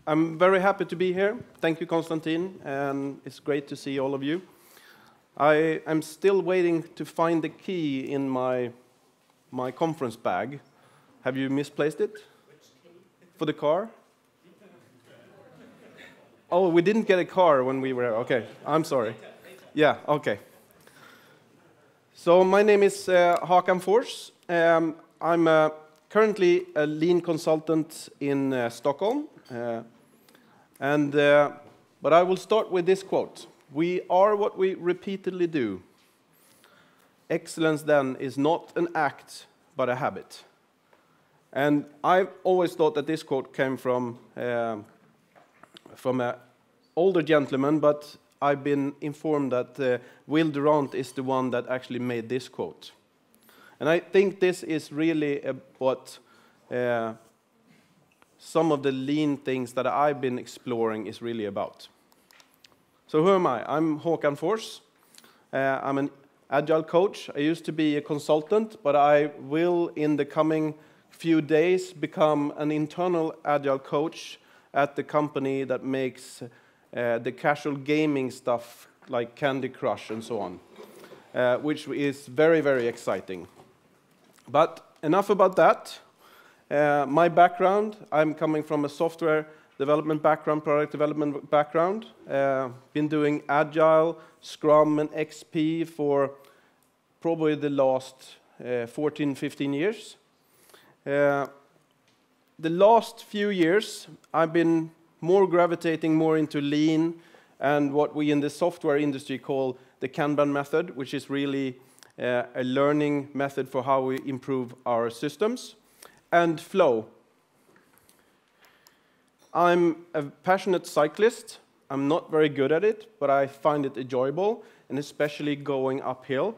I'm very happy to be here. Thank you, Konstantin, and it's great to see all of you. I'm still waiting to find the key in my conference bag. Have you misplaced it? Which key? For the car? Oh, we didn't get a car when we were... Okay, I'm sorry. Yeah, okay. So my name is Håkan Forss. I'm currently a lean consultant in Stockholm. But I will start with this quote. We are what we repeatedly do. Excellence, then, is not an act, but a habit. And I've always thought that this quote came from an older gentleman, but I've been informed that Will Durant is the one that actually made this quote. And I think this is really what some of the lean things that I've been exploring is really about. So who am I? I'm Håkan Forss. I'm an agile coach. I used to be a consultant, but I will, in the coming few days, become an internal agile coach at the company that makes the casual gaming stuff like Candy Crush and so on, which is very, very exciting. But enough about that. My background, I'm coming from a software development background, product development background. Been doing Agile, Scrum, and XP for probably the last 14, 15 years. The last few years, I've been gravitating more into lean and what we in the software industry call the Kanban method, which is really a learning method for how we improve our systems, and flow. I'm a passionate cyclist. I'm not very good at it, but I find it enjoyable, and especially going uphill,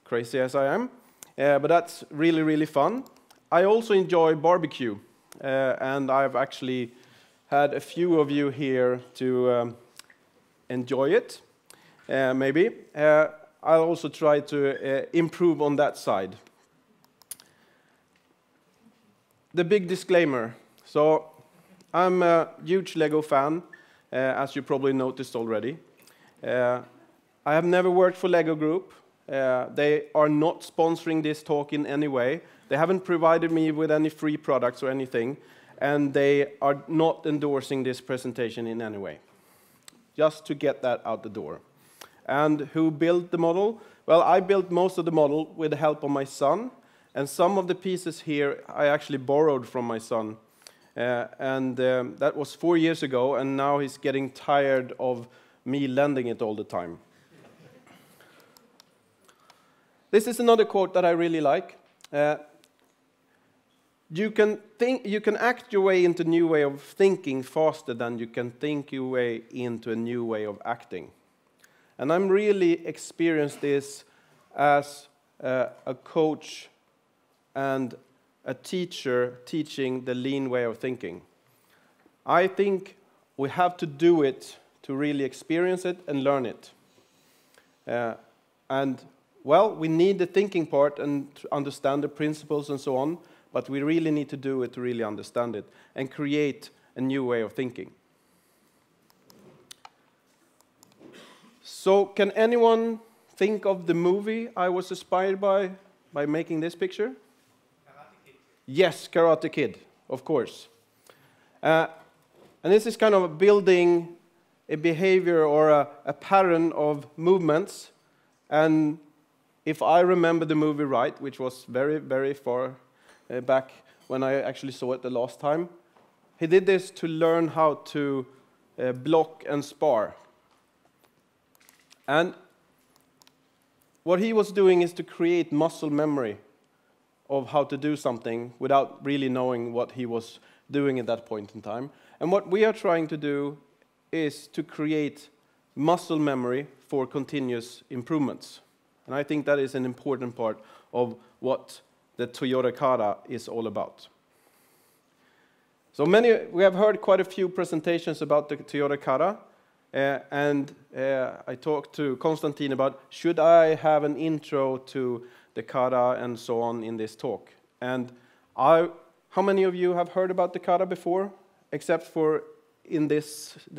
crazy as I am. But that's really, really fun. I also enjoy barbecue, and I've actually had a few of you here to enjoy it, maybe. I'll also try to improve on that side. The big disclaimer. So, I'm a huge Lego fan, as you probably noticed already. I have never worked for Lego Group. They are not sponsoring this talk in any way. They haven't provided me with any free products or anything, and they are not endorsing this presentation in any way. Just to get that out the door. And who built the model? Well, I built most of the model with the help of my son, and some of the pieces here I actually borrowed from my son. That was 4 years ago, and now he's getting tired of me lending it all the time. This is another quote that I really like. You can act your way into a new way of thinking faster than you can think your way into a new way of acting. And I'm really experienced this as a coach and a teacher teaching the lean way of thinking. I think we have to do it to really experience it and learn it. Well, we need the thinking part and to understand the principles and so on, but we really need to do it to really understand it and create a new way of thinking. So, can anyone think of the movie I was inspired by making this picture? Karate Kid. Yes, Karate Kid, of course. And this is kind of building a behavior or a pattern of movements. And if I remember the movie right, which was very, very far back when I actually saw it the last time, he did this to learn how to block and spar. And what he was doing is to create muscle memory of how to do something without really knowing what he was doing at that point in time. And what we are trying to do is to create muscle memory for continuous improvements. And I think that is an important part of what the Toyota KATA is all about. So we have heard quite a few presentations about the Toyota KATA. I talked to Konstantin about, should I have an intro to the KATA and so on in this talk? And how many of you have heard about the KATA before, except for in the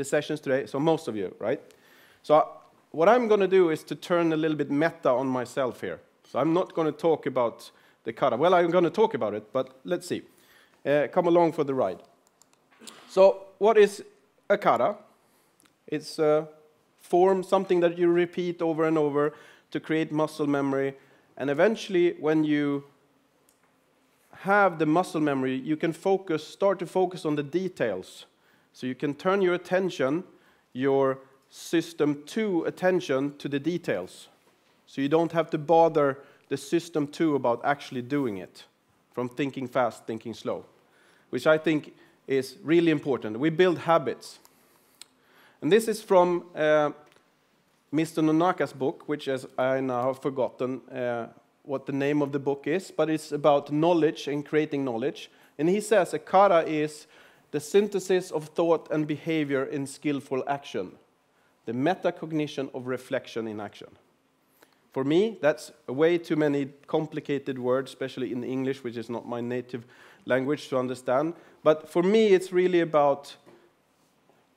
sessions today, so most of you, right? So what I'm going to do is to turn a little bit meta on myself here. So I'm not going to talk about the kata. Well, I'm going to talk about it, but let's see. Come along for the ride. So what is a kata? It's a form, something that you repeat over and over to create muscle memory. And eventually, when you have the muscle memory, you can start to focus on the details. So you can turn your attention, your system 2 attention to the details. So you don't have to bother the system 2 about actually doing it, from thinking fast, thinking slow, which I think is really important. We build habits. And this is from Mr. Nonaka's book, which is, I now have forgotten what the name of the book is, but it's about knowledge and creating knowledge. And he says a kata is the synthesis of thought and behavior in skillful action, the metacognition of reflection in action. For me, that's way too many complicated words, especially in English, which is not my native language to understand. But for me, it's really about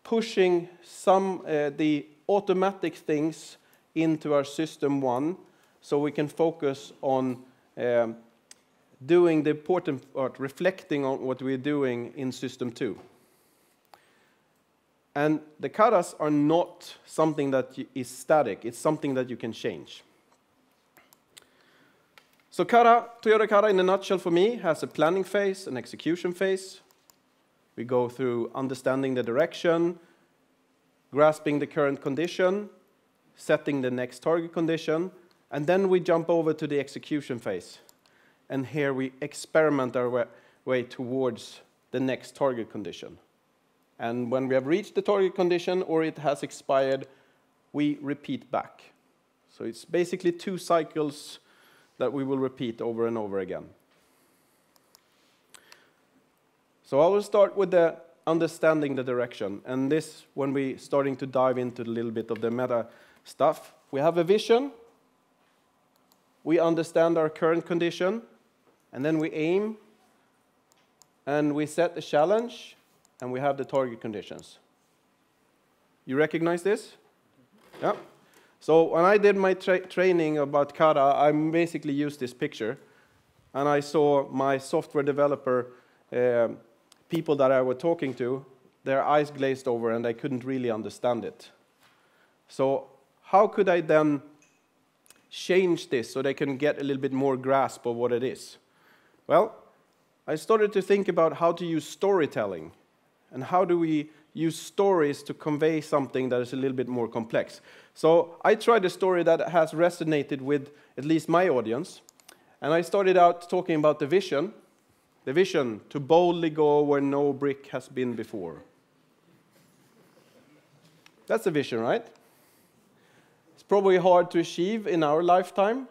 pushing the automatic things into our system 1, so we can focus on doing the important part, reflecting on what we're doing in system 2. And the katas are not something that is static. It's something that you can change. So Toyota Kata, in a nutshell for me, has a planning phase, an execution phase. We go through understanding the direction, grasping the current condition, setting the next target condition, and then we jump over to the execution phase. And here we experiment our way towards the next target condition. And when we have reached the target condition or it has expired, we repeat back. So it's basically 2 cycles that we will repeat over and over again. So I will start with the understanding the direction. And this, when we're starting to dive into a little bit of the meta stuff, we have a vision, we understand our current condition, and then we aim, and we set the challenge, and we have the target conditions. You recognize this? Yeah. So when I did my training about kata, I basically used this picture, and I saw my software developer people that I was talking to, their eyes glazed over, and they couldn't really understand it. So how could I then change this so they can get a little bit more grasp of what it is? Well, I started to think about how to use storytelling, and how do we use stories to convey something that is a little bit more complex. So I tried a story that has resonated with at least my audience, and I started out talking about the vision to boldly go where no brick has been before. That's a vision, right? It's probably hard to achieve in our lifetime,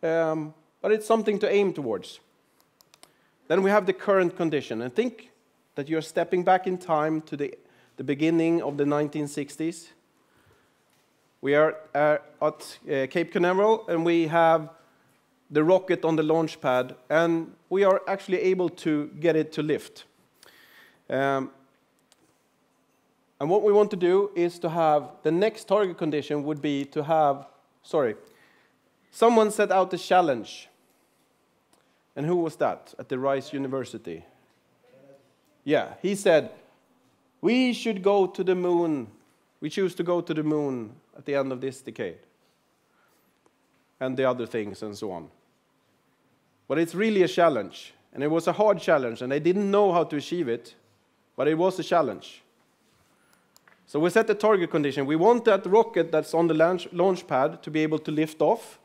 but it's something to aim towards. Then we have the current condition, and think that you're stepping back in time to the beginning of the 1960s. We are at Cape Canaveral, and we have the rocket on the launch pad, and we are actually able to get it to lift. And what we want to do is to have the next target condition would be to have, someone set out the challenge. And who was that at the Rice University? Yeah, he said, we should go to the moon. We choose to go to the moon at the end of this decade. And the other things and so on. But it's really a challenge. And it was a hard challenge, and they didn't know how to achieve it, but it was a challenge. So we set the target condition. We want that rocket that's on the launch pad to be able to lift off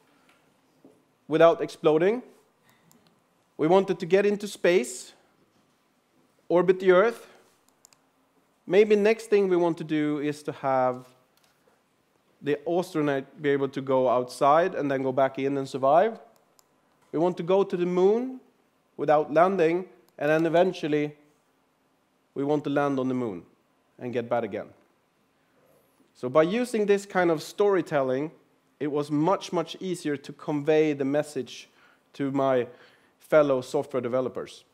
without exploding. We want it to get into space, orbit the Earth. Maybe next thing we want to do is to have the astronaut be able to go outside and then go back in and survive. We want to go to the moon without landing, and then eventually we want to land on the moon and get back again. So by using this kind of storytelling, it was much, much easier to convey the message to my fellow software developers.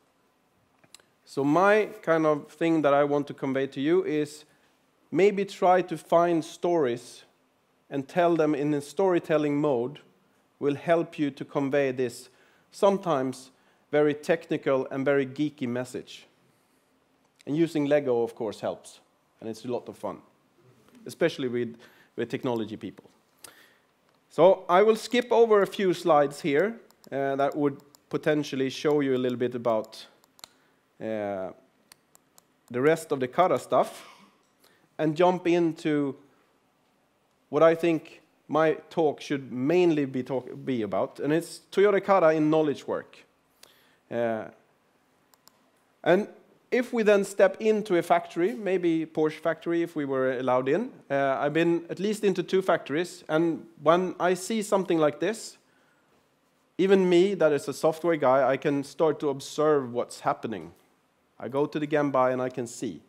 So my kind of thing that I want to convey to you is maybe try to find stories and tell them in a storytelling mode will help you to convey this sometimes very technical and very geeky message. And using Lego, of course, helps. And it's a lot of fun, especially with technology people. So I will skip over a few slides here that would potentially show you a little bit about the rest of the KATA stuff and jump into what I think my talk should mainly be about, and it's Toyota KATA in knowledge work. And if we then step into a factory, maybe Porsche factory if we were allowed in, I've been at least into 2 factories, and when I see something like this, even me, that is a software guy, I can start to observe what's happening. I go to the Gemba and I can see.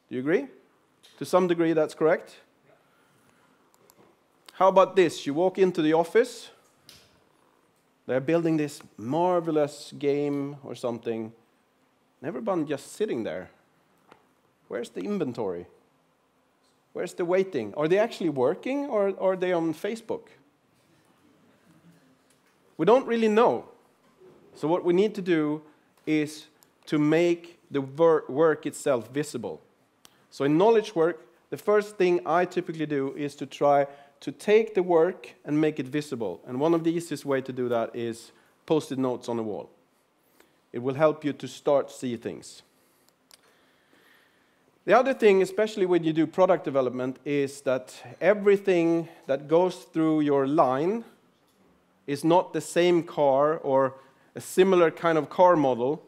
Do you agree? To some degree, that's correct. How about this? You walk into the office. They're building this marvelous game or something. And everyone just sitting there. Where's the inventory? Where's the waiting? Are they actually working or are they on Facebook? We don't really know. So what we need to do is to make the work itself visible. So in knowledge work, the first thing I typically do is to try to take the work and make it visible. And one of the easiest ways to do that is post-it notes on the wall. It will help you to start see things. The other thing, especially when you do product development, is that everything that goes through your line is not the same car or a similar kind of car model.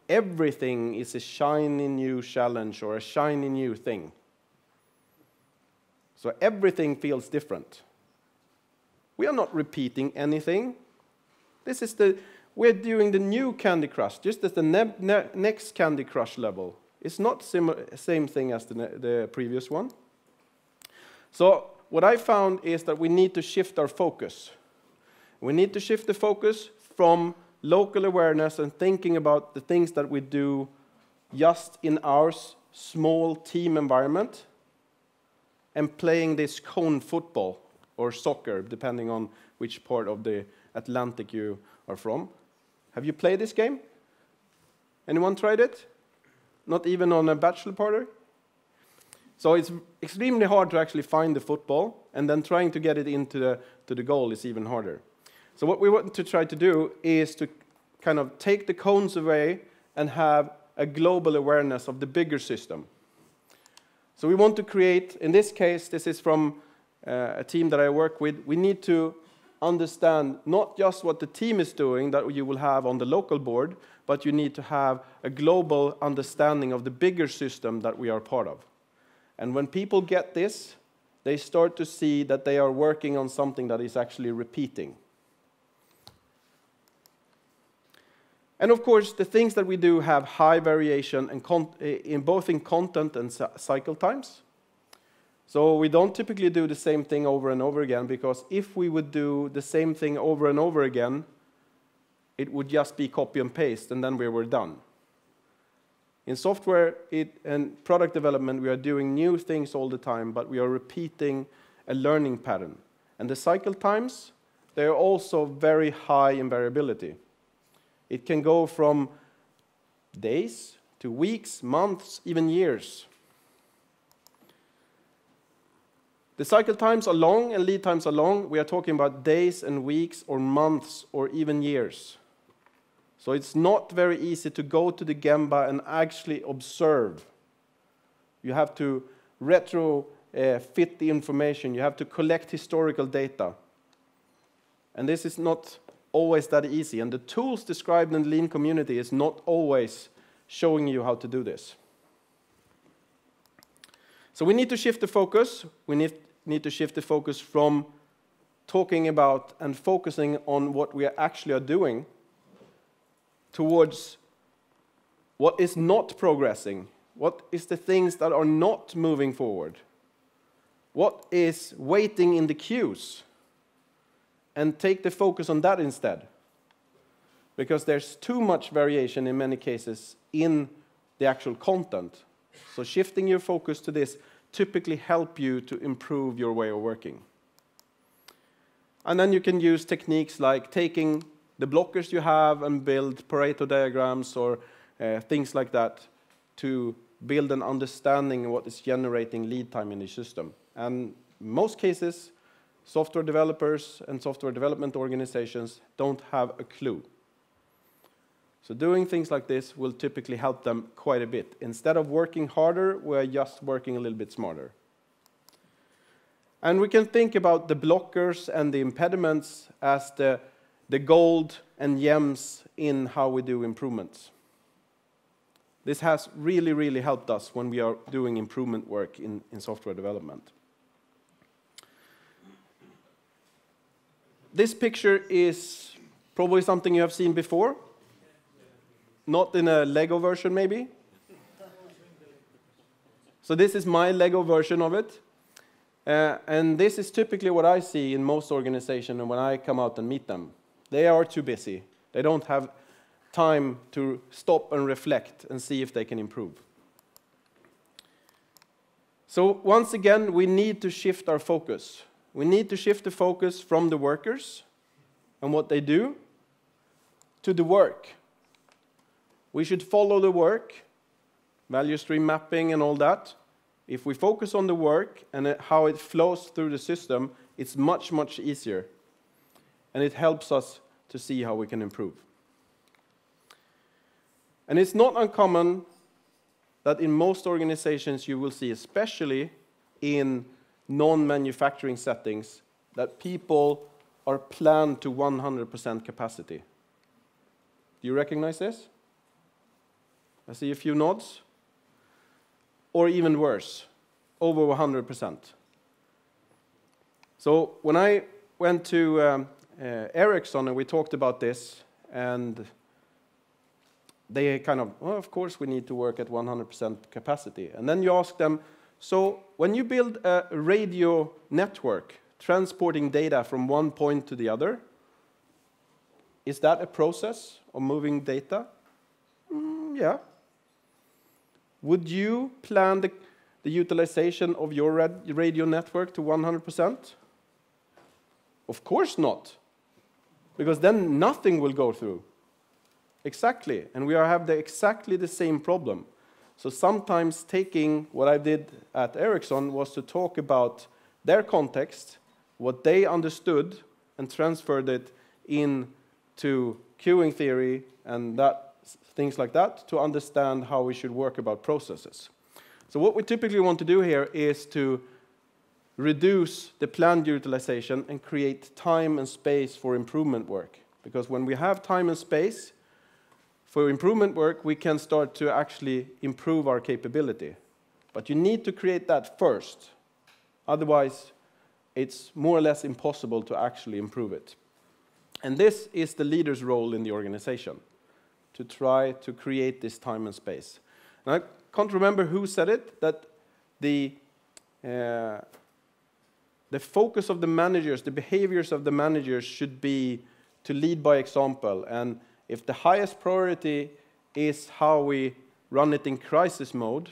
Everything is a shiny new challenge or a shiny new thing. So everything feels different. We are not repeating anything. We're doing the new Candy Crush, just as the next Candy Crush level. It's not same thing as the previous one. So what I found is that we need to shift our focus. We need to shift the focus from local awareness and thinking about the things that we do just in our small team environment and playing this cone football or soccer, depending on which part of the Atlantic you are from. Have you played this game? Anyone tried it? Not even on a bachelor party? So it's extremely hard to actually find the football, and then trying to get it into the goal is even harder. So what we want to try to do is to kind of take the cones away and have a global awareness of the bigger system. So we want to create, in this case, this is from a team that I work with, we need to understand not just what the team is doing that you will have on the local board, but you need to have a global understanding of the bigger system that we are part of. And when people get this, they start to see that they are working on something that is actually repeating. And of course, the things that we do have high variation in both in content and cycle times. So we don't typically do the same thing over and over again, because if we would do the same thing over and over again, it would just be copy and paste, and then we were done. In software and product development, we are doing new things all the time, but we are repeating a learning pattern. And the cycle times, they are also very high in variability. It can go from days to weeks, months, even years. The cycle times are long and lead times are long. We are talking about days and weeks or months or even years. So it's not very easy to go to the Gemba and actually observe. You have to fit the information. You have to collect historical data. And this is not always that easy. And the tools described in the Lean community is not always showing you how to do this. So we need to shift the focus. We need to shift the focus from talking about and focusing on what we actually are doing towards what is not progressing. What is the things that are not moving forward? What is waiting in the queues? And take the focus on that instead. because there's too much variation in many cases in the actual content. So shifting your focus to this typically help you to improve your way of working. And then you can use techniques like taking the blockers you have and build Pareto diagrams or things like that to build an understanding of what is generating lead time in the system. And in most cases, software developers and software development organizations don't have a clue. So doing things like this will typically help them quite a bit. Instead of working harder, we're just working a little bit smarter. And we can think about the blockers and the impediments as the gold and gems in how we do improvements. This has really, really helped us when we are doing improvement work in software development. This picture is probably something you have seen before. Not in a Lego version, maybe. So this is my Lego version of it. And this is typically what I see in most organizations when I come out and meet them. They are too busy. They don't have time to stop and reflect and see if they can improve. So once again, we need to shift our focus. We need to shift the focus from the workers and what they do to the work. We should follow the work, value stream mapping and all that. If we focus on the work and how it flows through the system, it's much, much easier. And it helps us to see how we can improve. And it's not uncommon that in most organizations you will see, especially in non-manufacturing settings, that people are planned to 100% capacity. Do you recognize this? I see a few nods. Or even worse, over 100%. So when I went to Ericsson and we talked about this, and they kind of, well, of course we need to work at 100% capacity. And then you ask them, so when you build a radio network transporting data from one point to the other, is that a process of moving data? Yeah. Would you plan the utilization of your radio network to 100%? Of course not, because then nothing will go through. Exactly, and we have exactly the same problem. So sometimes taking what I did at Ericsson was to talk about their context, what they understood, and transferred it into queuing theory and things like that to understand how we should work about processes. So what we typically want to do here is to reduce the planned utilization and create time and space for improvement work. Because when we have time and space for improvement work, we can start to actually improve our capability. But you need to create that first. Otherwise, it's more or less impossible to actually improve it. And this is the leader's role in the organization, to try to create this time and space. And I can't remember who said it, that the focus of the managers, the behaviors of the managers should be to lead by example. And if the highest priority is how we run it in crisis mode,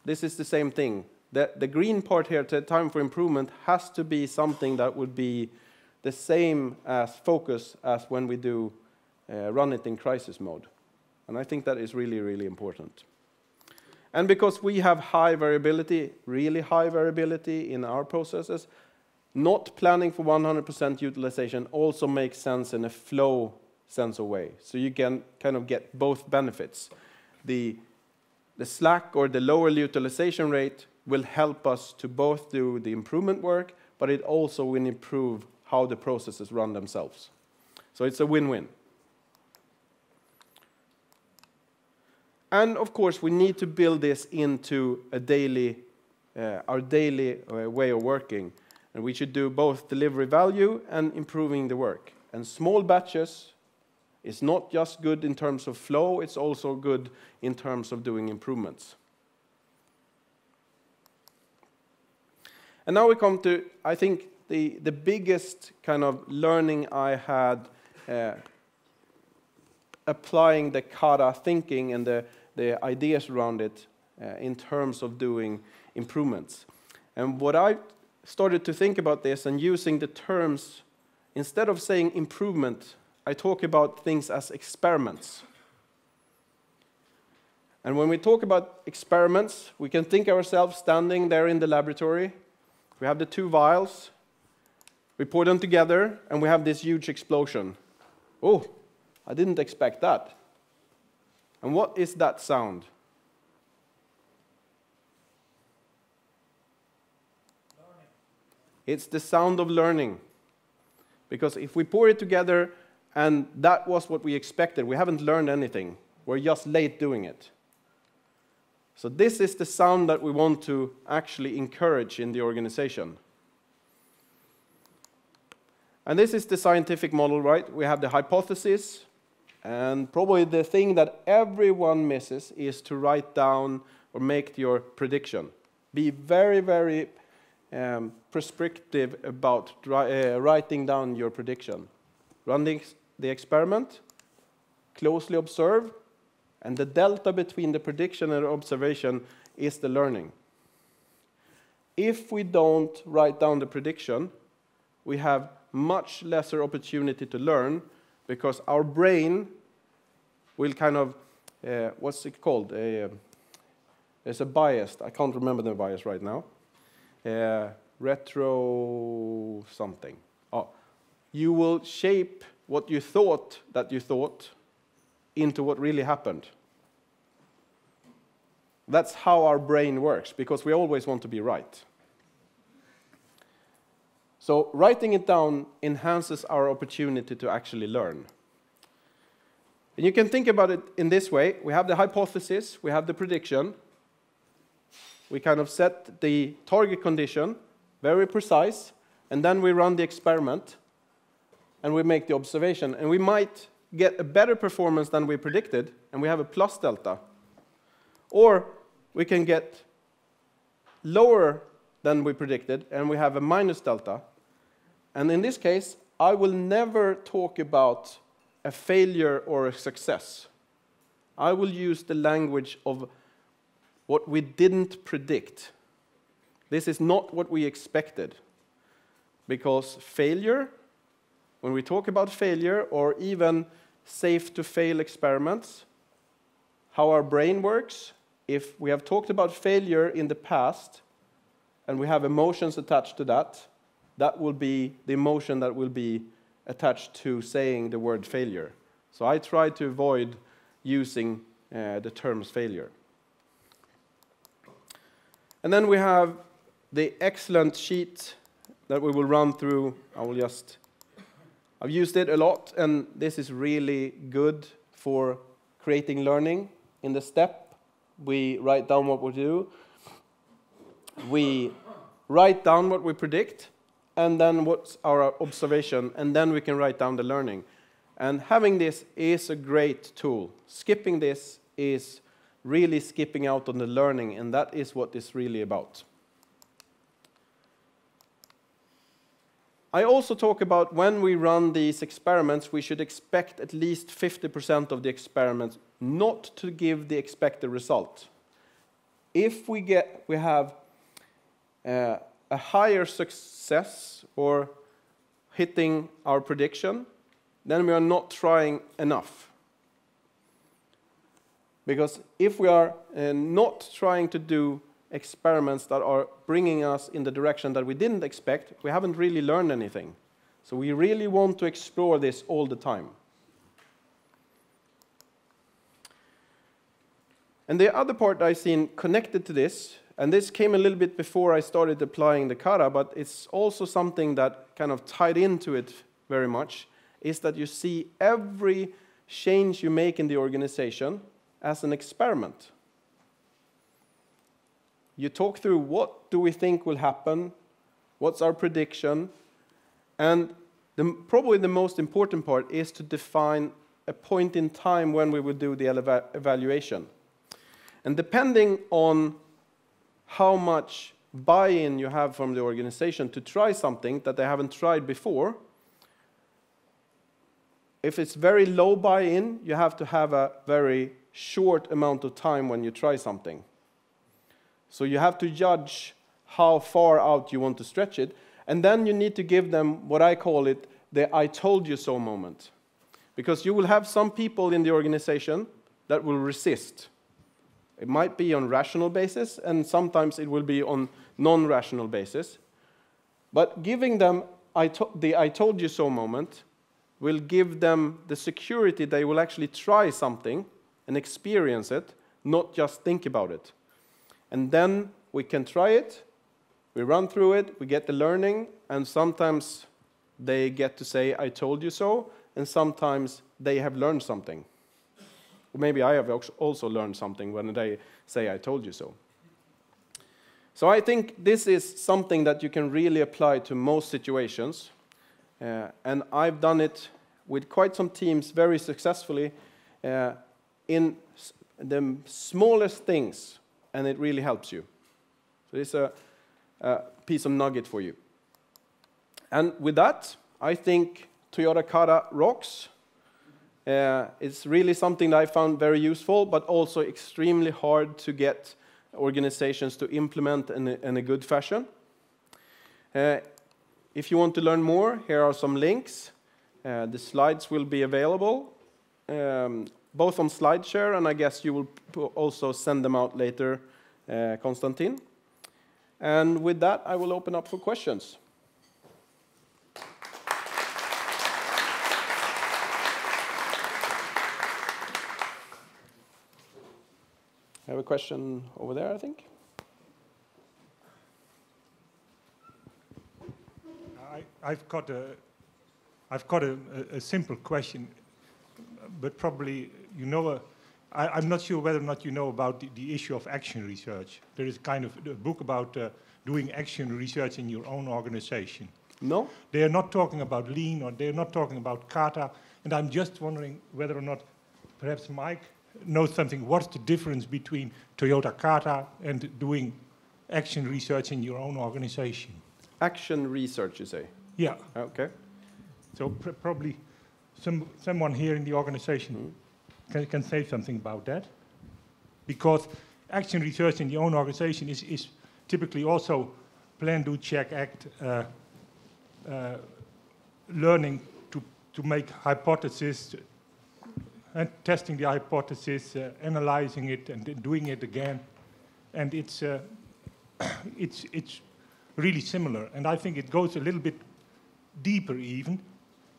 this is the same thing. The green part here, time for improvement, has to be something that would be the same as focus as when we do run it in crisis mode. And I think that is really, really important. And because we have high variability, really high variability in our processes, not planning for 100% utilization also makes sense in a flow sense of way. So you can kind of get both benefits. The slack or the lower utilization rate will help us to both do the improvement work, but it also will improve how the processes run themselves. So it's a win-win. And of course, we need to build this into our daily way of working. And we should do both delivery value and improving the work. And small batches is not just good in terms of flow, it's also good in terms of doing improvements. And now we come to, I think, the biggest kind of learning I had applying the KATA thinking and the ideas around it in terms of doing improvements. And what I started to think about this and using the terms, instead of saying improvement, I talk about things as experiments. And when we talk about experiments, we can think ourselves standing there in the laboratory. We have the two vials, we pour them together, and we have this huge explosion. Oh, I didn't expect that. And what is that sound? Learning. It's the sound of learning. Because if we pour it together and that was what we expected, we haven't learned anything. We're just late doing it. So this is the sound that we want to actually encourage in the organization. And this is the scientific model, right? We have the hypothesis, and probably the thing that everyone misses is to write down or make your prediction. Be very, very prescriptive about writing down your prediction. Run the experiment, closely observe, and the delta between the prediction and the observation is the learning. If we don't write down the prediction, we have much lesser opportunity to learn because our brain will kind of, what's it called? There's a bias. I can't remember the bias right now. Retro something. Oh, you will shape what you thought into what really happened. That's how our brain works, because we always want to be right. So writing it down enhances our opportunity to actually learn. And you can think about it in this way. We have the hypothesis, we have the prediction. We kind of set the target condition, very precise, and then we run the experiment, and we make the observation. And we might get a better performance than we predicted, and we have a plus delta. Or we can get lower than we predicted, and we have a minus delta. And in this case, I will never talk about a failure or a success. I will use the language of what we didn't predict. This is not what we expected. Because failure, when we talk about failure or even safe to fail experiments, how our brain works, if we have talked about failure in the past and we have emotions attached to that, that will be the emotion that will be attached to saying the word failure. So I try to avoid using the terms failure. And then we have the excellent sheet that we will run through. I've used it a lot, and this is really good for creating learning. In the step, we write down what we do. We write down what we predict, and then what's our observation, and then we can write down the learning. And having this is a great tool. Skipping this is really skipping out on the learning, and that is what it's really about. I also talk about when we run these experiments, we should expect at least 50% of the experiments not to give the expected result. If we have a higher success or hitting our prediction, then we are not trying enough. Because if we are not trying to do experiments that are bringing us in the direction that we didn't expect, we haven't really learned anything. So we really want to explore this all the time. And the other part I've seen connected to this, and this came a little bit before I started applying the KATA, but it's also something that kind of tied into it very much, is that you see every change you make in the organization as an experiment. You talk through what do we think will happen, what's our prediction, and probably the most important part is to define a point in time when we will do the evaluation. And depending on how much buy-in you have from the organization to try something that they haven't tried before, if it's very low buy-in, you have to have a very short amount of time when you try something. So you have to judge how far out you want to stretch it, and then you need to give them what I call it the I told you so moment. Because you will have some people in the organization that will resist. It might be on rational basis, and sometimes it will be on non-rational basis. But giving them the I told you so moment will give them the security they will actually try something and experience it, not just think about it. And then we can try it, we run through it, we get the learning, and sometimes they get to say, I told you so, and sometimes they have learned something. Or maybe I have also learned something when they say, I told you so. So I think this is something that you can really apply to most situations. And I've done it with quite some teams very successfully in the smallest things, and it really helps you. So it's a piece of nugget for you. And with that, I think Toyota KATA rocks. It's really something that I found very useful, but also extremely hard to get organizations to implement in a good fashion. If you want to learn more, here are some links. The slides will be available, both on SlideShare, and I guess you will also send them out later, Konstantin. And with that, I will open up for questions. I have a question over there, I think. I've got a simple question, but probably you know. I'm not sure whether or not you know about the issue of action research. There is kind of a book about doing action research in your own organization. No? They are not talking about lean, or they're not talking about KATA, and I'm just wondering whether or not perhaps Mike knows something. What's the difference between Toyota KATA and doing action research in your own organization? Action research, you say? Yeah. Okay. So probably someone here in the organization can say something about that. Because action research in your own organization is typically also plan, do, check, act, learning to make hypotheses, and testing the hypothesis, analyzing it, and doing it again. And it's really similar. And I think it goes a little bit deeper even,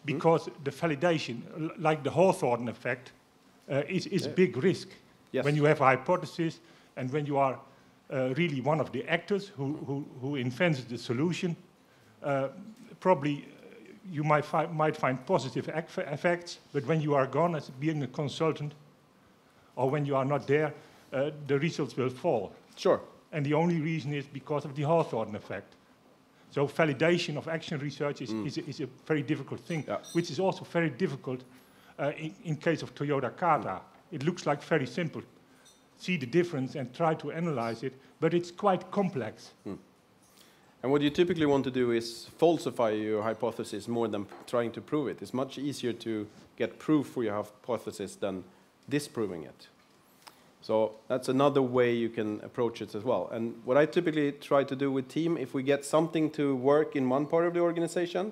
because the validation, like the Hawthorne effect, is a big risk. Yes. When you have a hypothesis, and when you are really one of the actors who invents the solution, probably you might find positive effects, but when you are gone as being a consultant, or when you are not there, the results will fall. Sure. And the only reason is because of the Hawthorne effect. So validation of action research is a very difficult thing, which is also very difficult in case of Toyota KATA. It looks like very simple. See the difference and try to analyze it, but it's quite complex. And what you typically want to do is falsify your hypothesis more than trying to prove it. It's much easier to get proof for your hypothesis than disproving it. So that's another way you can approach it as well. And what I typically try to do with team, if we get something to work in one part of the organization,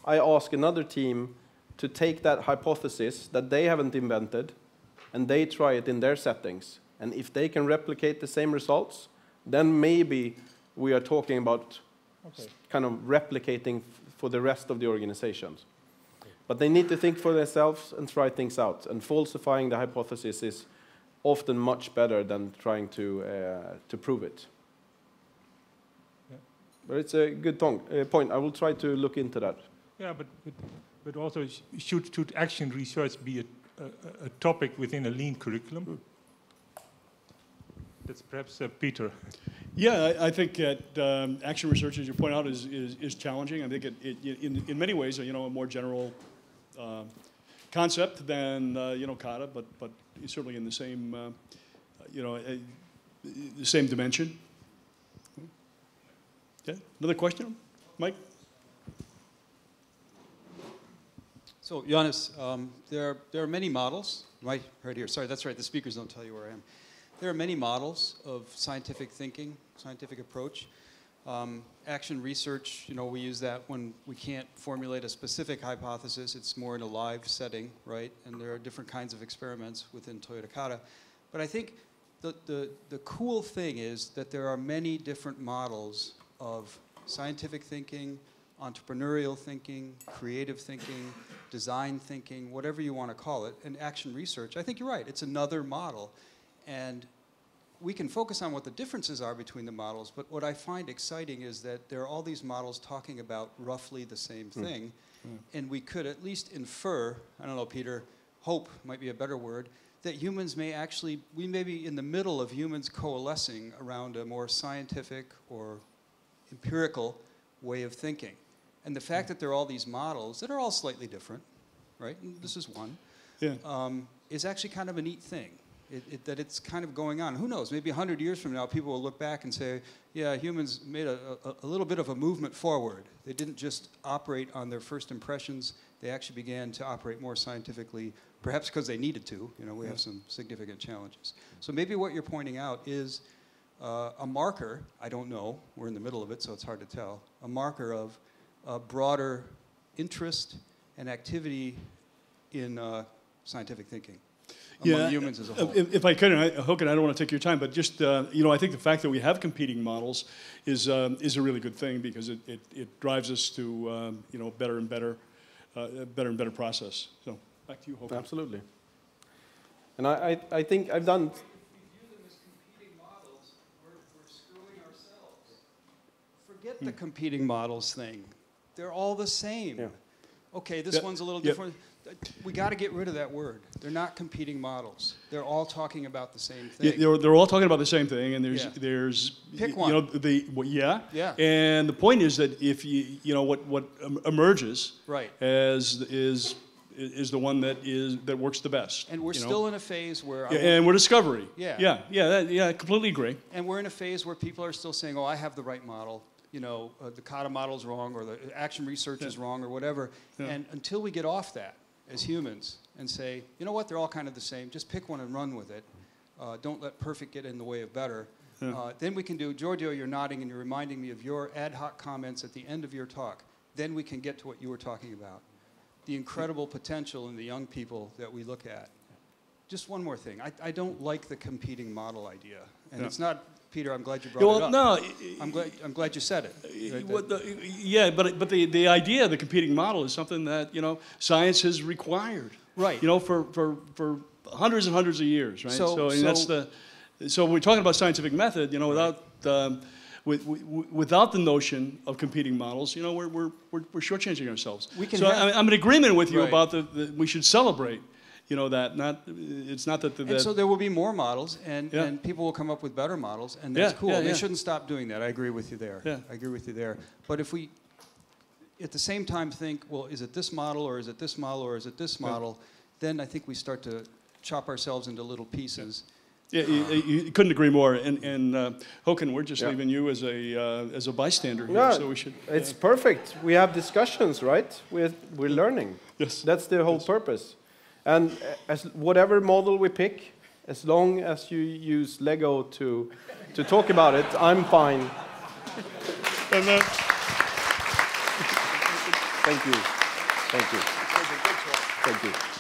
I ask another team to take that hypothesis that they haven't invented, and they try it in their settings. And if they can replicate the same results, then maybe we are talking about kind of replicating for the rest of the organizations. But they need to think for themselves and try things out. And falsifying the hypothesis is often much better than trying to prove it. Yeah. But it's a good point. I will try to look into that. Yeah, but also should action research be a topic within a lean curriculum? That's perhaps Peter. Yeah, I think that action research, as you point out, is challenging. I think in many ways, a more general concept than KATA, but certainly in the same the same dimension. Okay, another question, Mike. So, Johannes, there are many models. Right here. Sorry, that's right. The speakers don't tell you where I am. There are many models of scientific thinking, scientific approach. Action research, you know, we use that when we can't formulate a specific hypothesis. It's more in a live setting, right? And there are different kinds of experiments within Toyota KATA. But I think the cool thing is that there are many different models of scientific thinking, entrepreneurial thinking, creative thinking, design thinking, whatever you want to call it, and action research. I think you're right. It's another model. And we can focus on what the differences are between the models, but what I find exciting is that there are all these models talking about roughly the same thing, and we could at least infer, I don't know, Peter, hope might be a better word, that humans may actually, we may be in the middle of humans coalescing around a more scientific or empirical way of thinking. And the fact that there are all these models that are all slightly different, right, and this is one, is actually kind of a neat thing. That it's kind of going on. Who knows, maybe 100 years from now, people will look back and say, yeah, humans made a little bit of a movement forward. They didn't just operate on their first impressions. They actually began to operate more scientifically, perhaps because they needed to. You know, we have some significant challenges. So maybe what you're pointing out is a marker, I don't know, we're in the middle of it, so it's hard to tell, a marker of broader interest and activity in scientific thinking. Among humans as a whole. If I could, and Håkan, I don't want to take your time, but just, you know, I think the fact that we have competing models is a really good thing because it drives us to, you know, better and better process. So back to you, Håkan. Absolutely. And I think I've done... If we view them as competing models, we're screwing ourselves. Forget the competing models thing. They're all the same. Yeah. Okay, this one's a little different. We got to get rid of that word. They're not competing models. They're all talking about the same thing. Yeah, they're all talking about the same thing, and there's pick one. You know, And the point is that if you know what emerges as is the one that works the best. And we're still in a phase where and we're discovery. I completely agree. And we're in a phase where people are still saying, "Oh, I have the right model." You know, the KATA model's wrong, or the action research is wrong, or whatever. And until we get off that as humans and say, you know what, they're all kind of the same, just pick one and run with it. Don't let perfect get in the way of better. Then we can do, Giorgio, you're nodding and you're reminding me of your ad hoc comments at the end of your talk. Then we can get to what you were talking about. The incredible potential in the young people that we look at. Just one more thing. I don't like the competing model idea. And it's not... Peter, I'm glad you brought it up. No, I'm glad you said it. But the idea of the competing model is something that, you know, science has required. Right. You know, for hundreds and hundreds of years, right? So when we're talking about scientific method, you know, without the notion of competing models, you know, we're shortchanging ourselves. I'm in agreement with you about we should celebrate. You know, it's not that... And so there will be more models, and people will come up with better models, and that's cool. They shouldn't stop doing that. I agree with you there. I agree with you there. But if we, at the same time, think, well, is it this model, or is it this model, or is it this model, then I think we start to chop ourselves into little pieces. Yeah, you couldn't agree more. And Håkan, we're just leaving you as a bystander here, so we should... It's perfect. We have discussions, right? We're learning. Yes. That's the whole purpose. And whatever model we pick, as long as you use Lego to talk about it, I'm fine. And thank you. Thank you. Thank you.